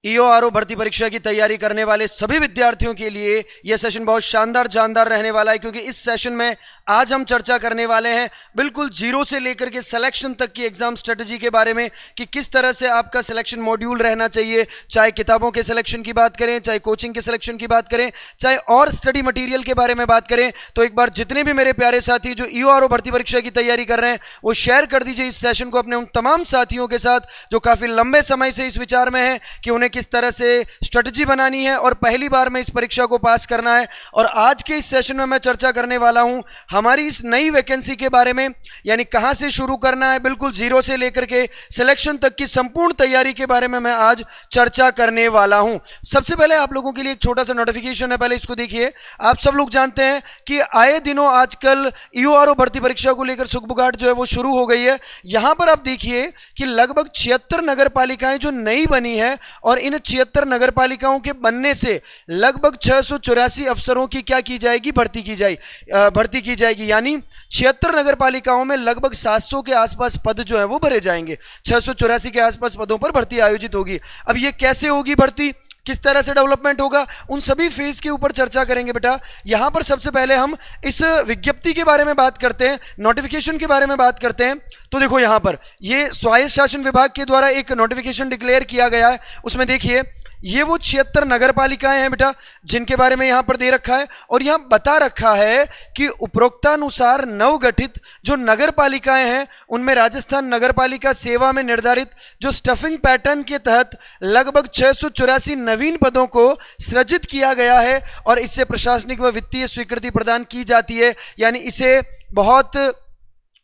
ईओआरओ भर्ती परीक्षा की तैयारी करने वाले सभी विद्यार्थियों के लिए यह सेशन बहुत शानदार जानदार रहने वाला है, क्योंकि इस सेशन में आज हम चर्चा करने वाले हैं बिल्कुल जीरो से लेकर के सिलेक्शन तक की एग्जाम स्ट्रेटजी के बारे में कि किस तरह से आपका सिलेक्शन मॉड्यूल रहना चाहिए। चाहे किताबों के सिलेक्शन की बात करें, चाहे कोचिंग के सिलेक्शन की बात करें, चाहे और स्टडी मटीरियल के बारे में बात करें, तो एक बार जितने भी मेरे प्यारे साथी जो ईओआरओ भर्ती परीक्षा की तैयारी कर रहे हैं वो शेयर कर दीजिए इस सेशन को अपने उन तमाम साथियों के साथ जो काफी लंबे समय से इस विचार में है कि उन्हें किस तरह से स्ट्रेटजी बनानी है और पहली बार में इस परीक्षा को पास करना है। और आज के इस सेशन में मैं चर्चा करने वाला हूं हमारी इस नई वैकेंसी के बारे में, यानी कहां से शुरू करना है, बिल्कुल जीरो से लेकर के सिलेक्शन तक की संपूर्ण तैयारी के बारे में मैं आज चर्चा करने वाला हूं। सबसे पहले आप लोगों के लिए एक छोटा सा नोटिफिकेशन है, पहले इसको देखिए। आप सब लोग जानते हैं कि आए दिनों आजकल ईओआरओ भर्ती परीक्षा को लेकर सुखबुगाहट जो है वो शुरू हो गई है। यहां पर आप देखिए कि लगभग 76 नगर पालिकाएं जो नई बनी है और इन 76 नगर पालिकाओं के बनने से लगभग 684 अफसरों की क्या की जाएगी, भर्ती की जाएगी। यानी 76 नगर पालिकाओं में लगभग 700 के आसपास पद जो है वो भरे जाएंगे। 684 के आसपास पदों पर भर्ती आयोजित होगी। अब ये कैसे होगी भर्ती, किस तरह से डेवलपमेंट होगा, उन सभी फेज के ऊपर चर्चा करेंगे बेटा। यहां पर सबसे पहले हम इस विज्ञप्ति के बारे में बात करते हैं, नोटिफिकेशन के बारे में बात करते हैं। तो देखो यहां पर ये स्वायत्त शासन विभाग के द्वारा एक नोटिफिकेशन डिक्लेयर किया गया है। उसमें देखिए ये वो 76 नगर पालिकाएं हैं बेटा जिनके बारे में यहां पर दे रखा है और यहां बता रखा है कि उपरोक्तानुसार नवगठित जो नगर पालिकाएं हैं उनमें राजस्थान नगर पालिका सेवा में निर्धारित जो स्टफिंग पैटर्न के तहत लगभग 684 नवीन पदों को सृजित किया गया है और इससे प्रशासनिक व वित्तीय स्वीकृति प्रदान की जाती है। यानी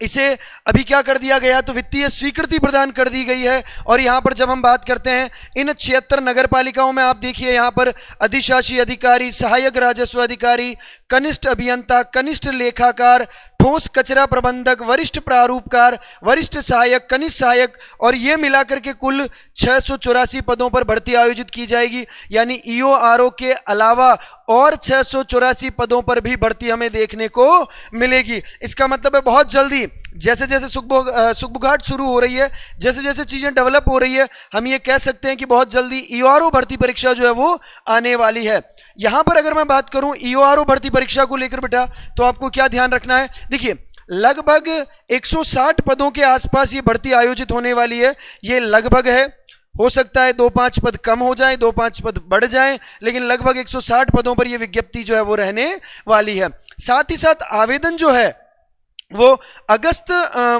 इसे अभी क्या कर दिया गया, तो वित्तीय स्वीकृति प्रदान कर दी गई है। और यहां पर जब हम बात करते हैं इन 76 नगर पालिकाओं में, आप देखिए यहां पर अधिशासी अधिकारी, सहायक राजस्व अधिकारी, कनिष्ठ अभियंता, कनिष्ठ लेखाकार, ठोस कचरा प्रबंधक, वरिष्ठ प्रारूपकार, वरिष्ठ सहायक, कनिष्ठ सहायक और ये मिलाकर के कुल 684 पदों पर भर्ती आयोजित की जाएगी। यानी ईओआरओ के अलावा और 684 पदों पर भी भर्ती हमें देखने को मिलेगी। इसका मतलब है बहुत जल्दी जैसे जैसे सुखबुगाहट शुरू हो रही है, जैसे जैसे चीजें डेवलप हो रही है, हम ये कह सकते हैं कि बहुत जल्दी ईओआरओ भर्ती परीक्षा जो है वो आने वाली है। यहां पर अगर मैं बात करूं ईओआरओ भर्ती परीक्षा को लेकर बेटा, तो आपको क्या ध्यान रखना है। देखिए लगभग 160 पदों के आसपास ये भर्ती आयोजित होने वाली है। ये लगभग है, हो सकता है 2-5 पद कम हो जाए, 2-5 पद बढ़ जाएं, लेकिन लगभग 160 पदों पर यह विज्ञप्ति जो है वो रहने वाली है। साथ ही साथ आवेदन जो है वो अगस्त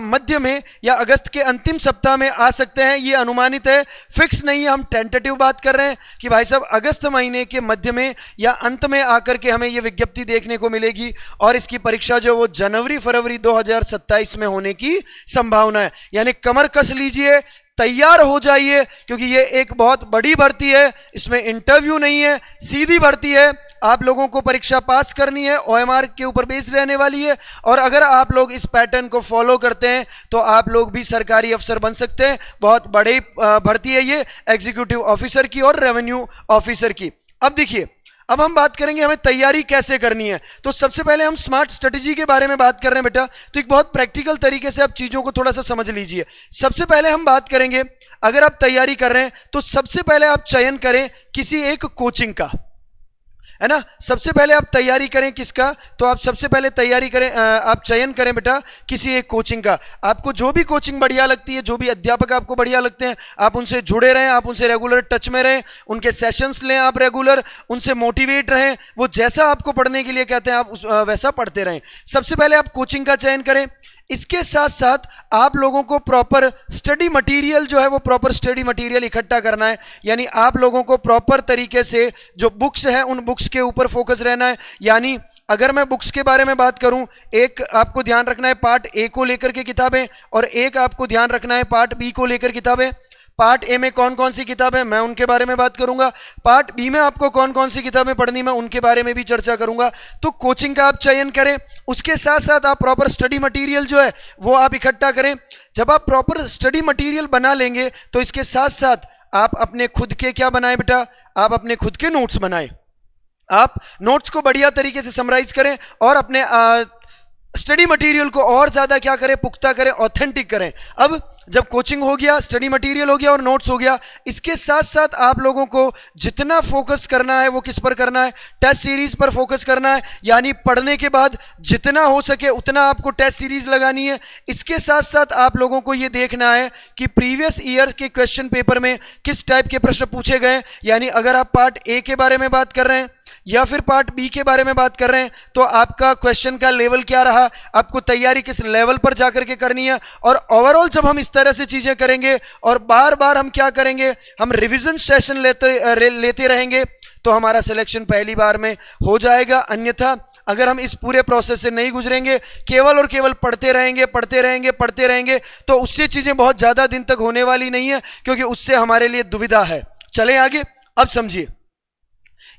मध्य में या अगस्त के अंतिम सप्ताह में आ सकते हैं। ये अनुमानित है, फिक्स नहीं है। हम टेंटेटिव बात कर रहे हैं कि भाई साहब अगस्त महीने के मध्य में या अंत में आकर के हमें ये विज्ञप्ति देखने को मिलेगी और इसकी परीक्षा जो वो जनवरी-फरवरी 2027 में होने की संभावना है। यानी कमर कस लीजिए, तैयार हो जाइए, क्योंकि ये एक बहुत बड़ी भर्ती है। इसमें इंटरव्यू नहीं है, सीधी भर्ती है। आप लोगों को परीक्षा पास करनी है, ओएमआर के ऊपर बेस रहने वाली है। और अगर आप लोग इस पैटर्न को फॉलो करते हैं तो आप लोग भी सरकारी अफसर बन सकते हैं। बहुत बड़ी भर्ती है ये, एग्जीक्यूटिव ऑफिसर की और रेवेन्यू ऑफिसर की। अब देखिए, अब हम बात करेंगे हमें तैयारी कैसे करनी है। तो सबसे पहले हम स्मार्ट स्ट्रेटजी के बारे में बात कर रहे हैं बेटा, तो एक बहुत प्रैक्टिकल तरीके से आप चीजों को थोड़ा सा समझ लीजिए। सबसे पहले हम बात करेंगे, अगर आप तैयारी कर रहे हैं तो सबसे पहले आप चयन करें किसी एक कोचिंग का, है ना। सबसे पहले आप तैयारी करें किसका, तो आप सबसे पहले तैयारी करें, आप चयन करें बेटा किसी एक कोचिंग का। आपको जो भी कोचिंग बढ़िया लगती है, जो भी अध्यापक आपको बढ़िया लगते हैं, आप उनसे जुड़े रहें, आप उनसे रेगुलर टच में रहें, उनके सेशंस लें, आप रेगुलर उनसे मोटिवेट रहें। वो जैसा आपको पढ़ने के लिए कहते हैं आप वैसा पढ़ते रहें। सबसे पहले आप कोचिंग का चयन करें। इसके साथ साथ आप लोगों को प्रॉपर स्टडी मटेरियल जो है वो प्रॉपर स्टडी मटेरियल इकट्ठा करना है। यानी आप लोगों को प्रॉपर तरीके से जो बुक्स है उन बुक्स के ऊपर फोकस रहना है। यानी अगर मैं बुक्स के बारे में बात करूं, एक आपको ध्यान रखना है पार्ट ए को लेकर के किताबें और एक आपको ध्यान रखना है पार्ट बी को लेकर किताबें। पार्ट ए में कौन कौन सी किताबें, मैं उनके बारे में बात करूंगा। पार्ट बी में आपको कौन कौन सी किताबें पढ़नी, मैं उनके बारे में भी चर्चा करूंगा। तो कोचिंग का आप चयन करें, उसके साथ साथ आप प्रॉपर स्टडी मटेरियल जो है वो आप इकट्ठा करें। जब आप प्रॉपर स्टडी मटेरियल बना लेंगे तो इसके साथ साथ आप अपने खुद के क्या बनाएं बेटा, आप अपने खुद के नोट्स बनाएं। आप नोट्स को बढ़िया तरीके से समराइज करें और अपने स्टडी मटेरियल को और ज्यादा क्या करें, पुख्ता करें, ऑथेंटिक करें। अब जब कोचिंग हो गया, स्टडी मटेरियल हो गया और नोट्स हो गया, इसके साथ साथ आप लोगों को जितना फोकस करना है वो किस पर करना है, टेस्ट सीरीज पर फोकस करना है। यानी पढ़ने के बाद जितना हो सके उतना आपको टेस्ट सीरीज लगानी है। इसके साथ साथ आप लोगों को ये देखना है कि प्रीवियस ईयर के क्वेश्चन पेपर में किस टाइप के प्रश्न पूछे गए। यानी अगर आप पार्ट ए के बारे में बात कर रहे हैं या फिर पार्ट बी के बारे में बात कर रहे हैं तो आपका क्वेश्चन का लेवल क्या रहा, आपको तैयारी किस लेवल पर जाकर के करनी है। और ओवरऑल जब हम इस तरह से चीजें करेंगे और बार बार हम क्या करेंगे, हम रिवीजन सेशन लेते रहेंगे तो हमारा सिलेक्शन पहली बार में हो जाएगा। अन्यथा अगर हम इस पूरे प्रोसेस से नहीं गुजरेंगे, केवल और केवल पढ़ते रहेंगे तो उससे चीजें बहुत ज्यादा दिन तक होने वाली नहीं है, क्योंकि उससे हमारे लिए दुविधा है। चलें आगे। अब समझिए,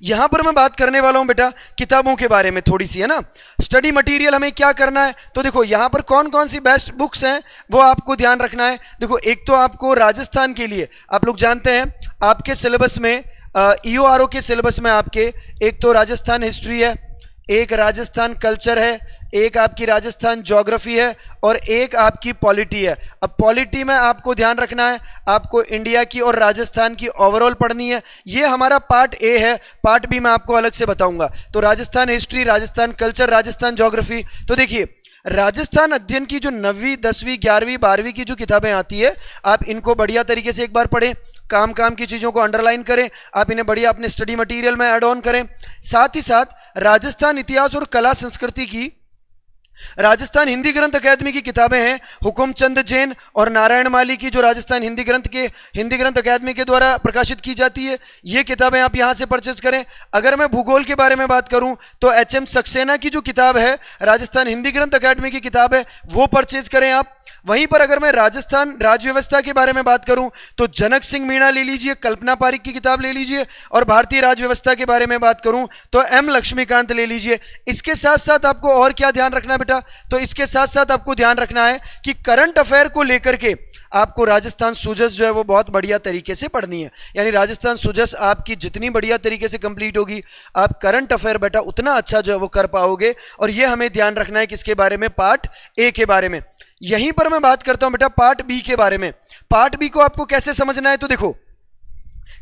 यहां पर मैं बात करने वाला हूं बेटा किताबों के बारे में थोड़ी सी, है ना। स्टडी मटेरियल हमें क्या करना है, तो देखो यहां पर कौन कौन सी बेस्ट बुक्स हैं वो आपको ध्यान रखना है। देखो एक तो आपको राजस्थान के लिए, आप लोग जानते हैं आपके सिलेबस में EORO के सिलेबस में आपके एक तो राजस्थान हिस्ट्री है, एक राजस्थान कल्चर है, एक आपकी राजस्थान ज्योग्राफी है और एक आपकी पॉलिटी है। अब पॉलिटी में आपको ध्यान रखना है, आपको इंडिया की और राजस्थान की ओवरऑल पढ़नी है। ये हमारा पार्ट ए है, पार्ट बी मैं आपको अलग से बताऊंगा। तो Rajasthan history, Rajasthan culture, Rajasthan geography. तो देखिए राजस्थान अध्ययन की जो 9वीं 10वीं 11वीं 12वीं की जो किताबें आती है, आप इनको बढ़िया तरीके से एक बार पढ़ें, काम की चीज़ों को अंडरलाइन करें, आप इन्हें बढ़िया अपने स्टडी मटेरियल में ऐड ऑन करें। साथ ही साथ राजस्थान इतिहास और कला संस्कृति की राजस्थान हिंदी ग्रंथ अकादमी की किताबें हैं, हुकुमचंद जैन और नारायण माली की, जो राजस्थान हिंदी ग्रंथ अकादमी के द्वारा प्रकाशित की जाती है। ये किताबें आप यहां से परचेज करें। अगर मैं भूगोल के बारे में बात करूं तो HM सक्सेना की जो किताब है, राजस्थान हिंदी ग्रंथ अकादमी की किताब है, वो परचेज करें आप। वहीं पर अगर मैं राजस्थान राज्य व्यवस्था के बारे में बात करूं तो जनक सिंह मीणा ले लीजिए, कल्पना पारिक की किताब ले लीजिए, और भारतीय राज्य व्यवस्था के बारे में बात करूं तो M लक्ष्मीकांत ले लीजिए। इसके साथ साथ आपको और क्या ध्यान रखना बेटा, तो इसके साथ साथ आपको ध्यान रखना है कि करंट अफेयर को लेकर के आपको राजस्थान सुजस जो है वो बहुत बढ़िया तरीके से पढ़नी है। यानी राजस्थान सुजस आपकी जितनी बढ़िया तरीके से कंप्लीट होगी, आप करंट अफेयर बेटा उतना अच्छा जो है वो कर पाओगे। और ये हमें ध्यान रखना है किसके बारे में, पार्ट ए के बारे में। यहीं पर मैं बात करता हूं बेटा पार्ट बी के बारे में। पार्ट बी को आपको कैसे समझना है, तो देखो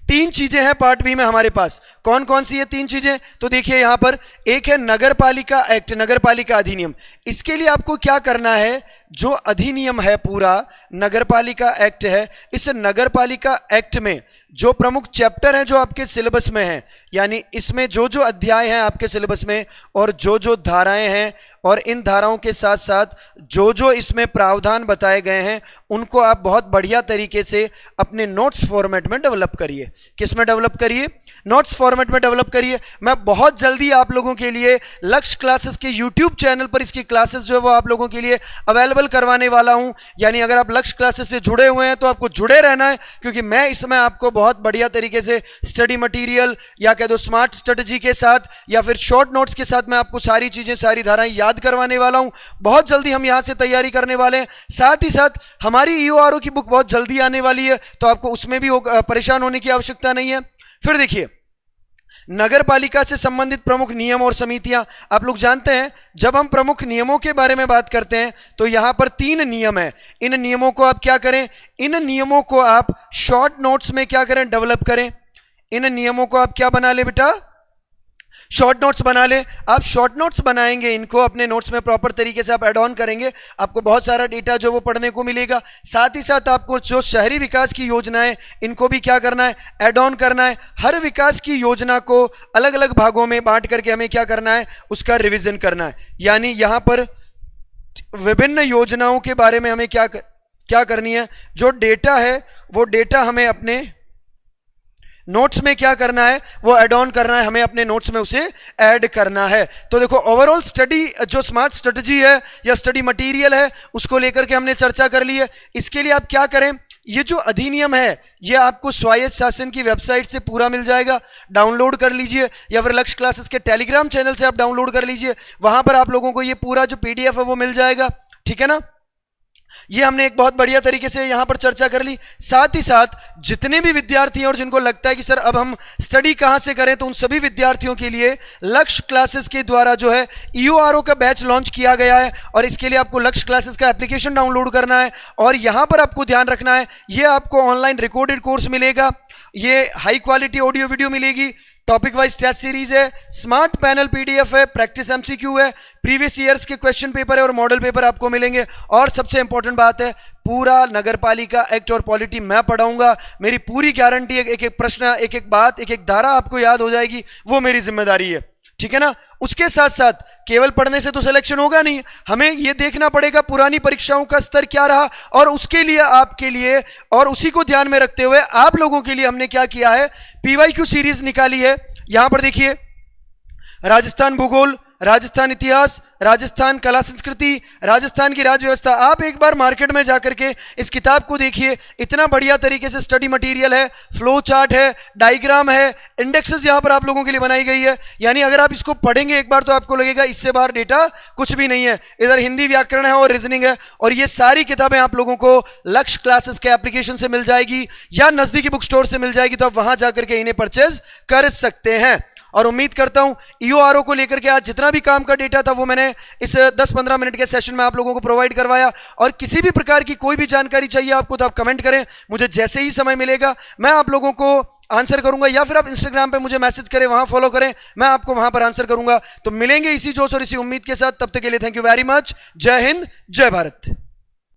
3 चीजें हैं पार्ट बी में हमारे पास। कौन कौन सी है 3 चीजें, तो देखिए यहां पर एक है नगर पालिका एक्ट, नगर पालिका अधिनियम। इसके लिए आपको क्या करना है, जो अधिनियम है पूरा नगर पालिका एक्ट है, इस नगर पालिका एक्ट में जो प्रमुख चैप्टर हैं जो आपके सिलेबस में हैं, यानी इसमें जो जो अध्याय हैं आपके सिलेबस में और जो जो धाराएं हैं, और इन धाराओं के साथ साथ जो जो इसमें प्रावधान बताए गए हैं, उनको आप बहुत बढ़िया तरीके से अपने नोट्स फॉर्मेट में डेवलप करिए। किस में डेवलप करिए, नोट्स फॉर्मेट में डेवलप करिए। मैं बहुत जल्दी आप लोगों के लिए लक्ष्य क्लासेस के यूट्यूब चैनल पर इसकी क्लासेस जो है वो आप लोगों के लिए अवेलेबल करवाने वाला हूं। यानी अगर आप लक्ष्य क्लासेस से जुड़े हुए हैं तो आपको जुड़े रहना है, क्योंकि मैं इसमें आपको बहुत बढ़िया तरीके से स्टडी मटेरियल या कह दो स्मार्ट स्ट्रेटजी के साथ या फिर शॉर्ट नोट्स के साथ मैं आपको सारी चीजें, सारी धाराएं याद करवाने वाला हूं। बहुत जल्दी हम यहां से तैयारी करने वाले हैं। साथ ही साथ हमारी EORO की बुक बहुत जल्दी आने वाली है, तो आपको उसमें भी परेशान होने की आवश्यकता नहीं है। फिर देखिए नगर पालिका से संबंधित प्रमुख नियम और समितियां, आप लोग जानते हैं जब हम प्रमुख नियमों के बारे में बात करते हैं तो यहां पर 3 नियम है। इन नियमों को आप क्या करें, इन नियमों को आप शॉर्ट नोट्स में क्या करें, डेवलप करें। इन नियमों को आप क्या बना ले बेटा, शॉर्ट नोट्स बना ले। आप शॉर्ट नोट्स बनाएंगे, इनको अपने नोट्स में प्रॉपर तरीके से आप ऐड ऑन करेंगे, आपको बहुत सारा डेटा जो वो पढ़ने को मिलेगा। साथ ही साथ आपको जो शहरी विकास की योजनाएं, इनको भी क्या करना है, ऐड ऑन करना है। हर विकास की योजना को अलग अलग भागों में बांट करके हमें क्या करना है, उसका रिवीजन करना है। यानी यहां पर विभिन्न योजनाओं के बारे में हमें क्या करनी है, जो डेटा है वो डेटा हमें अपने नोट्स में क्या करना है, वो ऐड ऑन करना है, हमें अपने नोट्स में उसे ऐड करना है। तो देखो ओवरऑल स्टडी जो स्मार्ट स्ट्रेटजी है या स्टडी मटेरियल है, उसको लेकर के हमने चर्चा कर ली है। इसके लिए आप क्या करें, ये जो अधिनियम है ये आपको स्वायत्त शासन की वेबसाइट से पूरा मिल जाएगा, डाउनलोड कर लीजिए, या फिर लक्ष्य क्लासेस के टेलीग्राम चैनल से आप डाउनलोड कर लीजिए। वहां पर आप लोगों को ये पूरा जो PDF है वो मिल जाएगा, ठीक है ना। ये हमने एक बहुत बढ़िया तरीके से यहां पर चर्चा कर ली। साथ ही साथ जितने भी विद्यार्थी हैं और जिनको लगता है कि सर अब हम स्टडी कहां से करें, तो उन सभी विद्यार्थियों के लिए लक्ष्य क्लासेस के द्वारा जो है ईओआरओ का बैच लॉन्च किया गया है। और इसके लिए आपको लक्ष्य क्लासेस का एप्लीकेशन डाउनलोड करना है और यहां पर आपको ध्यान रखना है, ये आपको ऑनलाइन रिकॉर्डेड कोर्स मिलेगा, ये हाई क्वालिटी ऑडियो वीडियो मिलेगी, टॉपिक वाइज टेस्ट सीरीज है, स्मार्ट पैनल पीडीएफ है, प्रैक्टिस एमसीक्यू है, प्रीवियस ईयर्स के क्वेश्चन पेपर है और मॉडल पेपर आपको मिलेंगे। और सबसे इंपॉर्टेंट बात है, पूरा नगरपालिका एक्ट और पॉलिटी मैं पढ़ाऊंगा। मेरी पूरी गारंटी है, एक एक प्रश्न, एक एक बात, एक एक धारा आपको याद हो जाएगी, वो मेरी जिम्मेदारी है, ठीक है ना। उसके साथ साथ केवल पढ़ने से तो सिलेक्शन होगा नहीं, हमें यह देखना पड़ेगा पुरानी परीक्षाओं का स्तर क्या रहा, और उसके लिए आपके लिए और उसी को ध्यान में रखते हुए आप लोगों के लिए हमने क्या किया है, पीवाईक्यू सीरीज निकाली है। यहां पर देखिए, राजस्थान भूगोल, राजस्थान इतिहास, राजस्थान कला संस्कृति, राजस्थान की राज्य व्यवस्था। आप एक बार मार्केट में जाकर के इस किताब को देखिए, इतना बढ़िया तरीके से स्टडी मटेरियल है, फ्लो चार्ट है, डायग्राम है, इंडेक्सेस यहां पर आप लोगों के लिए बनाई गई है। यानी अगर आप इसको पढ़ेंगे एक बार तो आपको लगेगा इससे बाहर डेटा कुछ भी नहीं है। इधर हिंदी व्याकरण है और रीजनिंग है, और ये सारी किताबें आप लोगों को लक्ष्य क्लासेस के एप्लीकेशन से मिल जाएगी या नजदीकी बुक स्टोर से मिल जाएगी, तो आप वहां जाकर के इन्हें परचेज कर सकते हैं। और उम्मीद करता हूं ईओआरओ को लेकर के आज जितना भी काम का डेटा था वो मैंने इस 10-15 मिनट के सेशन में आप लोगों को प्रोवाइड करवाया। और किसी भी प्रकार की कोई भी जानकारी चाहिए आपको तो आप कमेंट करें, मुझे जैसे ही समय मिलेगा मैं आप लोगों को आंसर करूंगा, या फिर आप इंस्टाग्राम पे मुझे मैसेज करें, वहां फॉलो करें, मैं आपको वहां पर आंसर करूंगा। तो मिलेंगे इसी जोश और इसी उम्मीद के साथ, तब तक के लिए थैंक यू वेरी मच। जय हिंद, जय भारत।